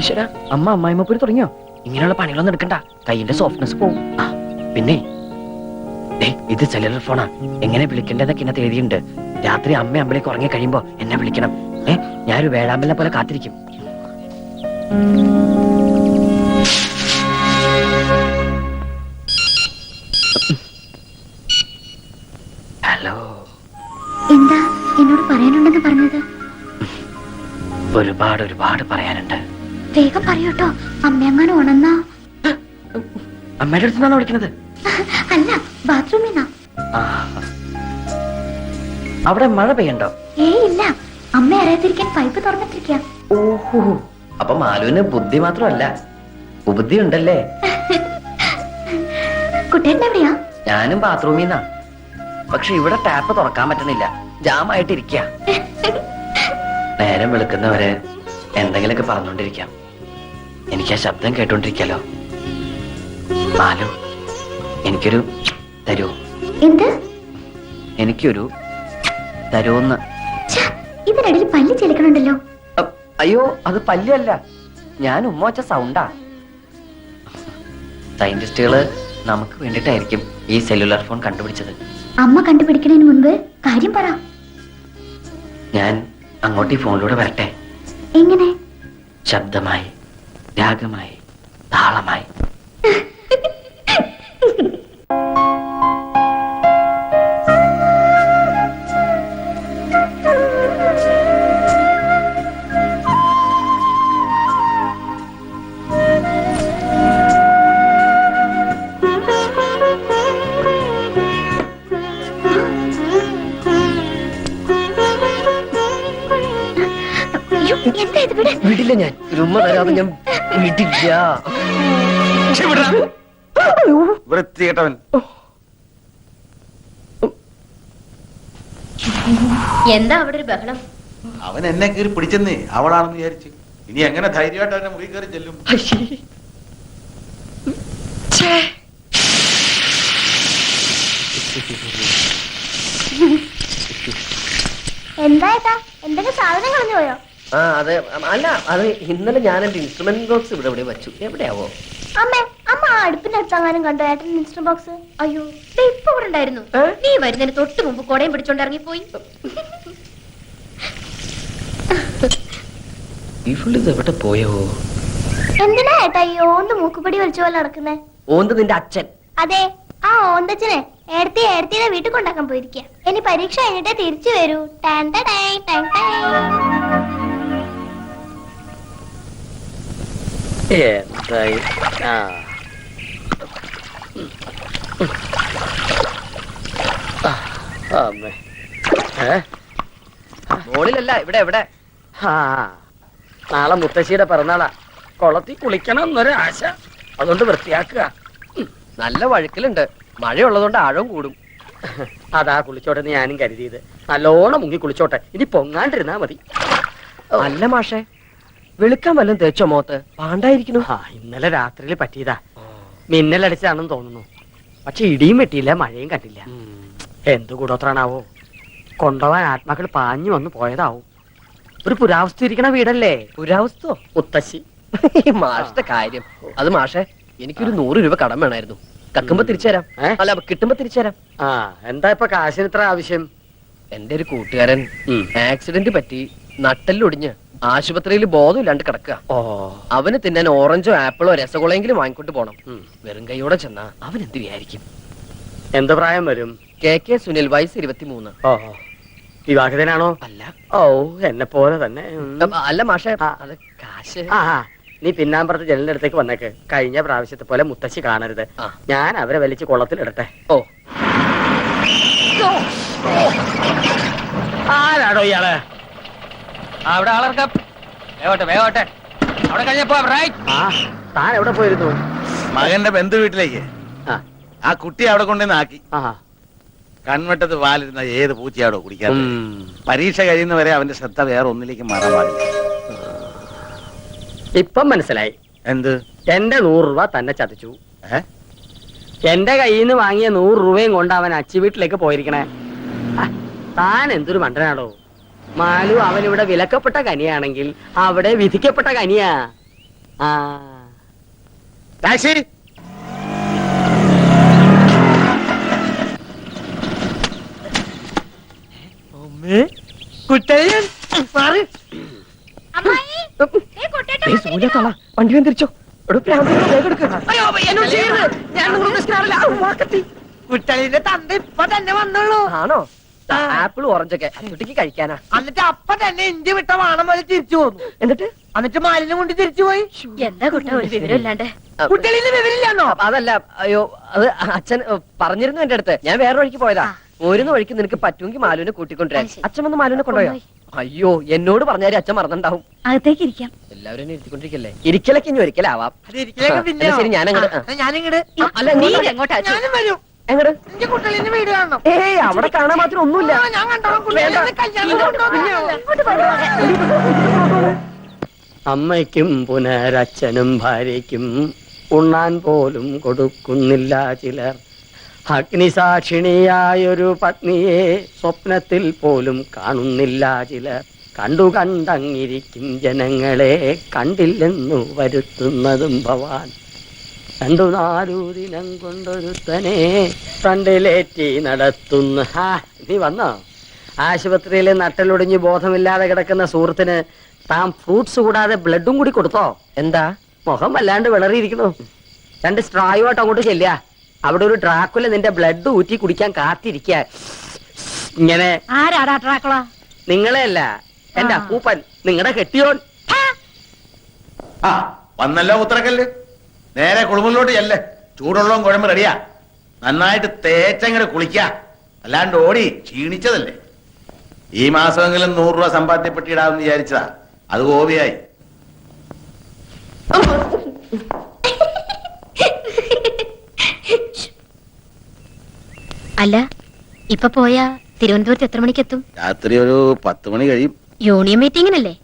ഈശ്വര, അമ്മ അമ്മായിമ്മപ്പൊരി തുടങ്ങിയോ? ഇങ്ങനെയുള്ള പണികളൊന്നും എടുക്കണ്ട, കൈയിന്റെ സോഫ്റ്റ്നെസ് പോവും. ആ പിന്നെ ഇത് സെല്ലുലർ ഫോണാ, എങ്ങനെ വിളിക്കേണ്ടതൊക്കെ ഇന്നത്തെ എഴുതിയുണ്ട്. രാത്രി അമ്മ അമ്പലേക്ക് ഉറങ്ങി കഴിയുമ്പോ എന്നെ വിളിക്കണം. ഞാനൊരു വേഴാമ്പലിനെ പോലെ കാത്തിരിക്കും. ഹലോ, എന്താ എന്നോട് പറയാനുണ്ടെന്ന് പറഞ്ഞത്? ഒരുപാട് ഒരുപാട് പറയാനുണ്ട്. വേഗം പറയൂട്ടോ, അമ്മയങ്ങാനും ഉണന്നാ. അമ്മയുടെ അടുത്തുനിന്നാണോ വിളിക്കുന്നത്? അല്ല, ബാത്റൂമിന്നാ. അവിടെ മഴ പെയ്യണ്ടോ? ഇല്ല, അമ്മ അറിയാതിരിക്കാൻ പൈപ്പ് തുറന്നിട്ടിരിക്ക. ഓഹോ, അപ്പൊ മാലുവിന് ബുദ്ധി മാത്രമല്ല ഉപുദ്ധി ഉണ്ടല്ലേ. കുട്ടേട്ടൻ എവിടെയാ? ഞാനും ബാത്റൂമിന്നാ. പക്ഷെ ഇവിടെ ടാപ്പ് തുറക്കാൻ പറ്റണില്ല, ജാമായിട്ടിരിക്ക. നേരം വെളുക്കുന്നവരെ എന്തെങ്കിലുമൊക്കെ പറഞ്ഞോണ്ടിരിക്കാം. എനിക്ക് ആ ശബ്ദം കേട്ടോണ്ടിരിക്കാലോ. മാലു, എനിക്കൊരു തരൂ. എന്ത്? എനിക്കൊരു തരൂന്ന്. ഇതിനിടയിൽ പല്ല് ചെലിക്കണുണ്ടല്ലോ. അയ്യോ, അത് പല്ലല്ല, ഞാൻ ഉമ്മ വച്ച സൗണ്ടാ. സയന്റിസ്റ്റുകള് നമുക്ക് വേണ്ടിട്ടായിരിക്കും ഈ സെല്ലുലാർ ഫോൺ കണ്ടുപിടിച്ചത്. അമ്മ കണ്ടുപിടിക്കുന്നതിന് മുൻപ് കാര്യം പറ. ഞാൻ അങ്ങോട്ട് ഈ ഫോണിലൂടെ വരട്ടെ? എങ്ങനെ? ശബ്ദമായി, രാഗമായി, താളമായി. വിടില്ല, ഞാൻ ഉമ്മ തരാതെ ഞാൻ വിടില്ല. വൃത്തികെട്ടവൻ. എന്താ അവിടെ ഒരു ബഹളം? അവൻ എന്നെ കയറി പിടിച്ചെന്നേ, അവളാണെന്ന് വിചാരിച്ചു. ഇനി എങ്ങനെ ധൈര്യമായിട്ട് അവനെ മുറി കയറി ചെല്ലും? എന്താ എന്തൊക്കെ സാധനം കളഞ്ഞു പോയോ? അതെ, അല്ല, അത് ഇന്നലെ ഞാൻ എന്റെ ഇൻസ്ട്രുമെന്റ് ബോക്സ് ഇവിടെ എവിടെ വെച്ചു. എവിടെയാവോ? അമ്മ അടുപ്പിന്റെ അടുത്തെങ്ങാനും കണ്ടോ ഏട്ടൻ ഇൻസ്ട്രുമെന്റ് ബോക്സ്? അയ്യോ, ഇപ്പൊ ഇവിടെ ഉണ്ടായിരുന്നു. നീ വരുന്നതിന് തൊട്ട് മുമ്പ് കൊടയും പിടിച്ചോണ്ട് ഇറങ്ങിപ്പോയി. എവിടെ പോയോ? എന്തിനാ ഏട്ടാ ഈ ഓന്ത് മൂക്കുപടി വലിച്ച പോലെ നടക്കുന്നേ? ഓന്ത് നിന്റെ അച്ഛൻ. അതെ, ആ ഓന്തച്ഛനെ ഏടത്തിയെ വീട്ടിൽ കൊണ്ടാക്കാൻ പോയിരിക്കുക. ഇനി പരീക്ഷ കഴിഞ്ഞിട്ടേ തിരിച്ചു വരൂ. മോളിലല്ല, ഇവിടെ എവിടെ? നാളെ മുത്തശ്ശിയുടെ പിറന്നാളാ. കുളത്തിൽ കുളിക്കണം എന്നൊരു ആശ, അതുകൊണ്ട് വൃത്തിയാക്കുക. നല്ല വഴുക്കലുണ്ട്, മഴയുള്ളതുകൊണ്ട് ആഴവും കൂടും. അതാ കുളിച്ചോട്ടെ ഞാനും കരുതിയത്. നല്ലോണം മുങ്ങി കുളിച്ചോട്ടെ, ഇനി പൊങ്ങാണ്ടിരുന്നാ മതി. അല്ല മാഷേ, വെളുക്കാൻ വല്ലതും തേച്ചോ മോത്ത്? പാണ്ടായിരിക്കുന്നു. ഇന്നലെ രാത്രിയിൽ പറ്റിയതാ. മിന്നലടിച്ചാണെന്ന് തോന്നുന്നു. പക്ഷെ ഇടിയും വെട്ടിയില്ല, മഴയും കണ്ടില്ല. എന്ത് കൂടോത്രാണാവോ? കൊണ്ടുപോവാൻ ആത്മാക്കൾ പാഞ്ഞു വന്ന് പോയതാവും. ഒരു പുരാവസ്തു ഇരിക്കണ വീടല്ലേ. പുരാവസ്തു? മുത്തശ്ശി. മാഷത്തെ കാര്യം അത്. മാഷേ, എനിക്കൊരു 100 രൂപ കടം വേണമായിരുന്നു. കക്കുമ്പോ തിരിച്ചുതരാം. അല്ല, കിട്ടുമ്പോ തിരിച്ചുതരാം. എന്താ ഇപ്പൊ കാശിന് ഇത്ര ആവശ്യം? എന്റെ ഒരു കൂട്ടുകാരൻ ആക്സിഡന്റ് പറ്റി നട്ടെല്ലൊടിഞ്ഞ് ആശുപത്രിയിൽ ബോധമില്ലാണ്ട് കിടക്കുക. അവന് തിന്നാൻ ഓറഞ്ചോ ആപ്പിളോ രസഗുളയെങ്കിലും വാങ്ങിക്കൊണ്ട് പോണം. വെറും കൈയോടെ ചെന്നാ അവൻ എന്ത് വിചാരിക്കും? എന്ത് പ്രായം വരും? KK സുനിൽ, വയസ്സ് 23. വിവാഹിതനാണോ? അല്ല. എന്നെ പോലെ തന്നെ. അല്ല മാഷേ, അത് കാശ്. നീ പിന്നാമ്പറത്ത് ജനലിന്റെ അടുത്തേക്ക് വന്നേക്ക്. കഴിഞ്ഞ പ്രാവശ്യത്തെ പോലെ മുത്തശ്ശി കാണരുത്. ഞാൻ അവരെ വലിച്ച് കുളത്തിലിടട്ടെ. ആരാടോ ഇയാള്? അവിടെ ആളർക്കാം. വേഗോട്ടെ. അവിടെ കഴിഞ്ഞപ്പോ താൻ എവിടെ പോയിരുന്നു? മകന്റെ ബന്ധു വീട്ടിലേക്ക്. ആ കുട്ടി അവിടെ കൊണ്ടുവന്ന് ആക്കി. കൺവെട്ടത്ത് പാലിരുന്ന ഏത് പൂച്ചയാടോ കുടിക്കാൻ? പരീക്ഷ കഴിയുന്നവരെ അവന്റെ ശ്രദ്ധ വേറെ ഒന്നിലേക്ക് മാറാൻ പാടില്ല. ഇപ്പം മനസ്സിലായി. എന്ത്? എന്റെ 100 രൂപ തന്നെ ചതിച്ചു. എന്റെ കയ്യിൽ നിന്ന് വാങ്ങിയ 100 രൂപയും കൊണ്ട് അവൻ അച്ചി വീട്ടിലേക്ക് പോയിരിക്കണേ. താൻ എന്തൊരു മണ്ടനാടോ. മാലു അവനിവിടെ വിലക്കപ്പെട്ട കനിയാണെങ്കിൽ അവിടെ വിധിക്കപ്പെട്ട കനിയാ. ടാക്സി കുട്ടയൻ മാറി അമ്മായി, ദേ കുട്ടേട്ടൻ ഏയ് സൂര്യ തള വണ്ടി വന്ന് തിരിച്ചോ എടോ പ്രാന്ത് വേഗം എടുക്ക്. അയ്യോ എന്നോട് ചെയ്യരുത്. ഞാൻ ഉദ്ദേശിക്കാറില്ല. കുട്ടലിന്റെ തന്ത ഇപ്പൊ തന്നെ വന്നുള്ളൂ. ആണോ ആപ്പിൾ ഓറഞ്ചൊക്കെ കുട്ടിക്ക് കഴിക്കാനാ. എന്നിട്ട് അപ്പൊ തന്നെ ഇന്ത്യ വിട്ട വാണം പോലെ തിരിച്ചു പോന്നു. എന്നിട്ട് മാലിന്യം കൊണ്ട് തിരിച്ചു പോയി. എന്താ കുട്ട ഒരു വിവരം ഇല്ലാണ്ട്? കുട്ടലിന് വിവരില്ലാന്നോ? അതല്ല അയ്യോ അത് അച്ഛൻ പറഞ്ഞിരുന്നു എന്റെ അടുത്ത്. ഞാൻ വേറെ വഴിക്ക് പോയതാ. പോരുന്ന വഴിക്ക് നിനക്ക് പറ്റുമെങ്കിൽ മാലുവിനെ കൂട്ടിക്കൊണ്ടുവരാൻ. ശരി. അച്ഛൻ വന്ന് മാലുവിനെ കൊണ്ടുപോയോ? അയ്യോ എന്നോട് പറഞ്ഞാൽ അച്ഛൻ മറന്നുണ്ടാവും. അകത്തേക്ക് ഇരിക്കാം. എല്ലാവരും എന്നെ ഇരുത്തിക്കൊണ്ടിരിക്കല്ലേ. ഇരിക്കലൊക്കെ ഇനി ഒരിക്കലാവാം. അത് ഇരിക്കലൊക്കെ പിന്നെ എന്നാ ശരി, ഞാനങ്ങട്. ഞാനിങ്ങട് അല്ല നീ നീ എങ്ങോട്ടാ? ഞാനും വരും. എങ്ങട്? എന്റെ കുട്ടലിന്റെ വീട് കാണണം. ഏയ് അവിടെ കാണാൻ മാത്രം ഒന്നുമില്ല. ആ, ഞാൻ കണ്ടോളാം. കുട്ടലിനെ കല്യാണം കൊണ്ടുപോകുന്നില്ല. ഇങ്ങോട്ട് വരൂ. അമ്മയ്ക്കും പുനരച്ഛനും ഭാര്യയ്ക്കും ഉണ്ണാൻ പോലും കൊടുക്കുന്നില്ല ചിലർ. അഗ്നിസാക്ഷിണിയായൊരു പത്നിയെ സ്വപ്നത്തിൽ പോലും കാണുന്നില്ല ചിലർ. കണ്ടങ്ങിരിക്കും ജനങ്ങളെ കണ്ടില്ലെന്നു വരുത്തുന്നതും ഭവാൻ. 2-4 ദിനം കൊണ്ടൊരുത്തനെ ഫ്രണ്ടിലേറ്റി നടത്തുന്ന. നീ വന്നോ? ആശുപത്രിയിൽ നട്ടലൊടിഞ്ഞ് ബോധമില്ലാതെ കിടക്കുന്ന സുഹൃത്തിന് താൻ ഫ്രൂട്ട്സ് കൂടാതെ ബ്ലഡും കൂടി കൊടുത്തോ? എന്താ മുഖം വല്ലാണ്ട് വിളറിയിരിക്കുന്നു. 2 സ്ട്രായുമായിട്ട് അങ്ങോട്ട് ചെല്ലുക. അവിടെ ഒരു ഡ്രാക്കുല നിന്റെ ബ്ലഡ് ഊറ്റി കുടിക്കാൻ കാത്തിരിക്ക. ഇങ്ങനെ ആരാടാ ട്രാക്കുള? നിങ്ങളെ അല്ല, എന്റെ അപ്പൂപ്പൻ, നിങ്ങളുടെ കെട്ടിയോൻ. ആ വന്നല്ലോ ഉത്തരക്കല്ല്. നേരെ കുളിമുറിലോട്ട് ചെല്ല്. ചൂടുള്ളതും കുഴമ്പ് റെഡിയാ. നന്നായിട്ട് തേച്ചങ്ങട് കുളിക്ക. അല്ലാണ്ട് ഓടി ക്ഷീണിച്ചതല്ലേ. ഈ മാസമെങ്കിലും 100 രൂപ സമ്പാദ്യപ്പെട്ടിടാമെന്ന് വിചാരിച്ചതാ. അത് ഗോപിയായി. അല്ല, ഇപ്പൊ പോയാ തിരുവനന്തപുരത്ത് എത്ര മണിക്കെത്തും? രാത്രി ഒരു 10 മണി കഴിയും. യൂണിയൻ മീറ്റിംഗിനല്ലേ?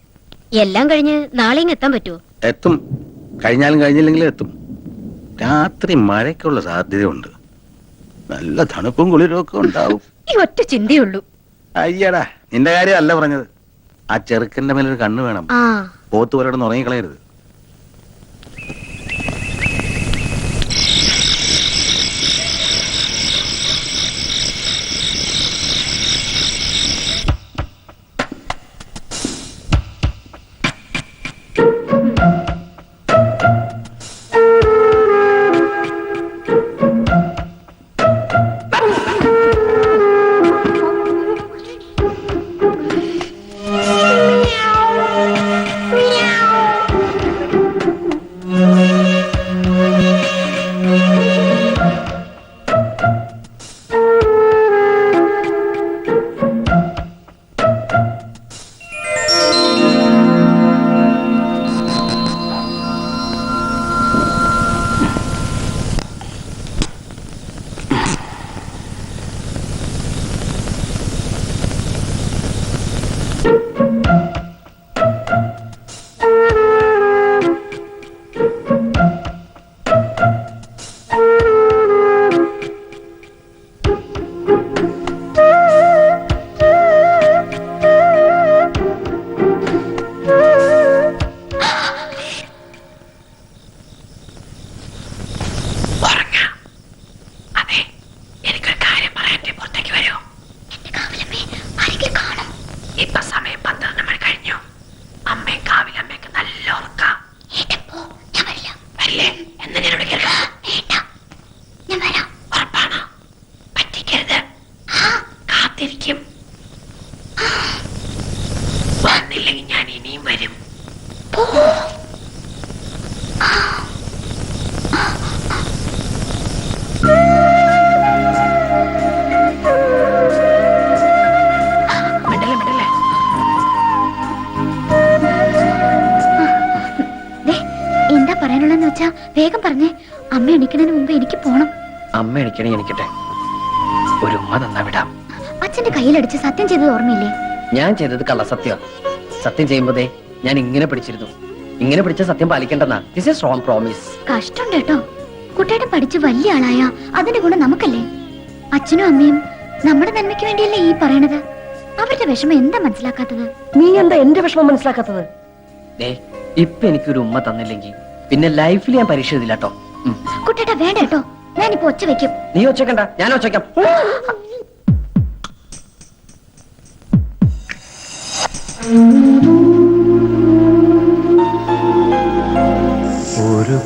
എല്ലാം കഴിഞ്ഞ് നാളെ ഇങ്ങ് എത്താൻ പറ്റുമോ? എത്തും. കഴിഞ്ഞാലും കഴിഞ്ഞില്ലെങ്കിലും എത്തും. രാത്രി മഴയ്ക്കുള്ള സാധ്യതയുണ്ട്. നല്ല തണുപ്പും കുളിരും ഒക്കെ ഉണ്ടാവും. ഈ ഒറ്റ ചിന്തയുള്ളൂ. അയ്യടാ, നിന്റെ കാര്യം അല്ല പറഞ്ഞത്. ആ ചെറുക്കന്റെ മേലൊരു കണ്ണ് വേണം. ആ പോത്ത് പോലെ ഉറങ്ങിക്കളയരുത്. വേഗം പറഞ്ഞേ. അമ്മ എണിക്കണതിന് മുമ്പ് എനിക്ക് പോണം. അമ്മ എണിക്കണേ എനിക്കട്ടെ. ഒരു ഉമ്മ തന്നാ വിടാം. അച്ഛന്റെ കയ്യിലടിച്ച് സത്യം ചെയ്തത് ഓർമ്മയില്ലേ? ഞാൻ ചെയ്തത് കള്ളസത്യം. സത്യം ചെയ്യുമ്പോഴേ ഞാൻ ഇങ്ങനെ പിടിച്ചിരുന്നു. ഇങ്ങനെ പിടിച്ച സത്യം പാലിക്കേണ്ടെന്നാ. This is strong promise. കഷ്ടം കേട്ടോ. കുട്ടിയുടെ പഠിച്ച് വലിയ ആളായ അതിന്റെ ഗുണം നമുക്കല്ലേ? അച്ഛനും അമ്മയും നമ്മുടെ നന്മയ്ക്ക് വേണ്ടിയല്ലേ ഈ പറയണത്. അവരുടെ വിഷമം എന്താ മനസ്സിലാക്കാത്തത്? നീ എന്താ എന്റെ വിഷമം മനസ്സിലാക്കാത്തത്? ഇപ്പൊ എനിക്കൊരു ഉമ്മ തന്നില്ലെങ്കിൽ പിന്നെ ലൈഫിൽ ഞാൻ പരീക്ഷ എഴുതില്ല കേട്ടോ. കുട്ടേട്ടാ വേണ്ട കേട്ടോ, ഞാനിപ്പോ ഒച്ച വെക്കും. നീ ഒച്ചക്കണ്ട, ഞാൻ ഒച്ചയ്ക്കാം. ഒരു